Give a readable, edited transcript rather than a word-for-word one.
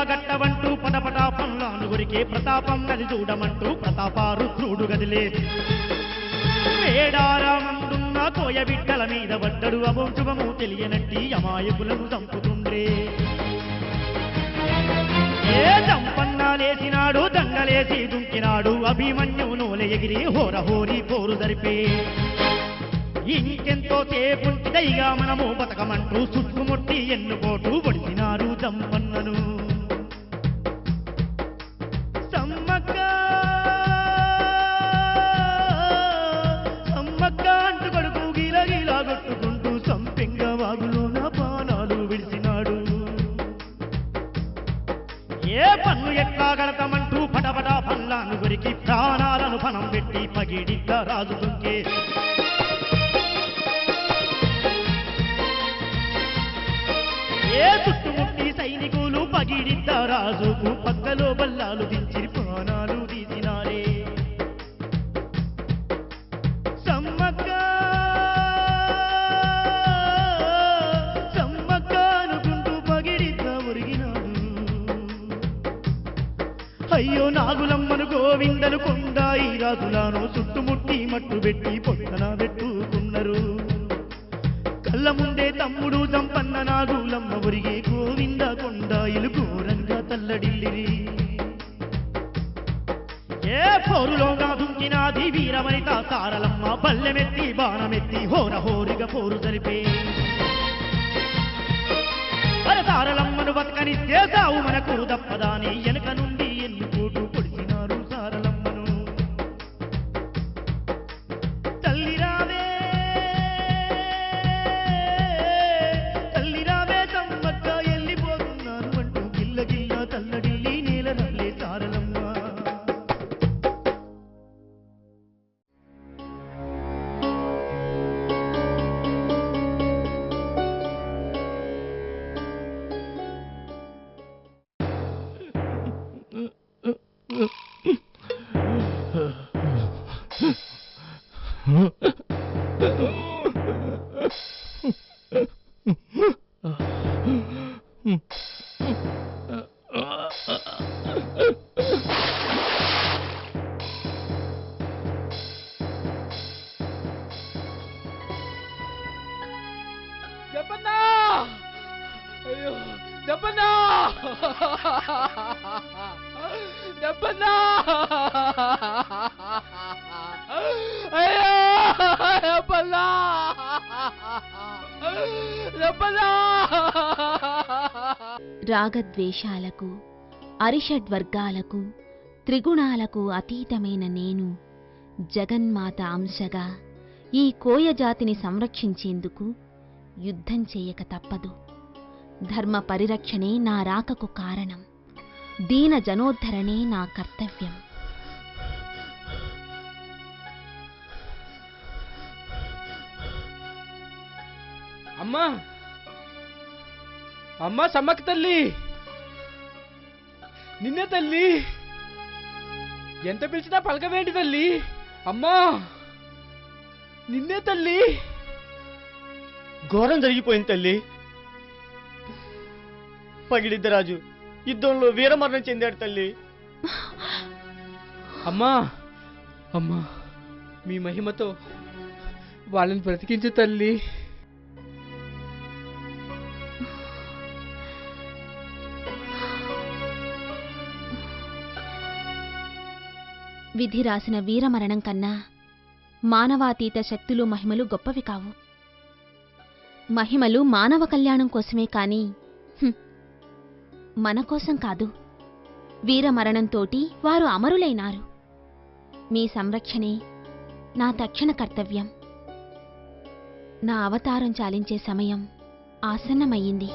గట్టవంటూ పటపటా పనులాను గురికే ప్రతాపం నది చూడమంటూ ప్రతాపారుద్రుడు గదిలే వేడారామందున్న కోయ బిడ్డల మీద పడ్డడు అభోశుభము తెలియనట్టి అమాయకులను చంపుతుండ్రే ఏ చంపన్నాలేసినాడు దండలేసి దుంకినాడు అభిమన్యువు నోలె ఎగిరి హోరహోరి పోరు జరిపే ఇంకెంతో సేపుంటిదైగా మనము బతకమంటూ చుట్టుముట్టి ఎన్నుకోటు పొడిచినారు జంపన్నను సమ్మక్క సమ్మక్క అంటూ కడుపు గీలగీలా కొట్టుకుంటూ సంపెంగ వాగులోన పానాలు విడిచినాడు ఏ పన్ను ఎట్లా గడతామంటూ పటపటా పల్లాను గురికి ప్రాణాలను పణం పెట్టి పగిడిద్ద రాజు దుంకే ఏ చుట్టుముట్టి సైనికులు పగిడిద్ద రాజుకు పక్కలో బల్లాలు దించి ప్రాణాలు తీసినారే సమ్మక్క సమ్మక్క అనుకుంటూ పగిడిద్ద ఒరిగినాడు అయ్యో నాగులమ్మను గోవిందను కొండాయి రాజులను చుట్టుముట్టి మట్టు పెట్టి పొట్టన పెట్టుకున్నారు కళ్ళ ముందే తమ్ముడు జంపన్న నాగులమ్మ ఒరిగే గోవింద కొండాయిలు ఘోరంగా తల్లడిల్లిరి ఏ పోరులోగా దుంకినాది వీరవనిత సారలమ్మ పల్లెమెత్తి బాణమెత్తి హోరహోరిగా పోరు జరిపే సారలమ్మను బతకనిస్తే సావు మనకు దప్పదాని వెనక నుండి ఎన్నుకోటు పొడిచినారు సారలమ్మను తల్లిరావే తల్లిరావే సమ్మక్క వెళ్ళిపోతున్నాను అంటూ గిల్ల గిల్ల తల్లడిల్లి నేల నల్లే సారలమ్మ జపన్నా అయ్యో జపన్నా జపన్నా అయ్యో జపన్నా జపన్నా రాగద్వేషాలకు అరిషడ్వర్గాలకు త్రిగుణాలకు అతీతమైన నేను జగన్మాత అంశగా ఈ కోయజాతిని సంరక్షించేందుకు యుద్ధం చేయక తప్పదు. ధర్మ పరిరక్షణే నా రాకకు కారణం. దీన జనోద్ధరణే నా కర్తవ్యం. అమ్మా అమ్మా సమ్మక్క తల్లి నిన్నే తల్లి ఎంత పిలిచినా పలకవేంటి తల్లి అమ్మా నిన్నే తల్లి ఘోరం జరిగిపోయింది తల్లి పగిడిద్దరాజు యుద్ధంలో వీరమరణం చెందాడు తల్లి అమ్మా అమ్మా మీ మహిమతో వాళ్ళని బ్రతికించు తల్లి విధి రాసిన వీరమరణం కన్నా మానవాతీత శక్తులు మహిమలు గొప్పవి కావు. మహిమలు మానవ కళ్యాణం కోసమే కాని మన కోసం కాదు. వీరమరణంతోటి వారు అమరులైనారు. మీ సంరక్షణే నా తక్షణ కర్తవ్యం. నా అవతారం చాలించే సమయం ఆసన్నమయ్యింది.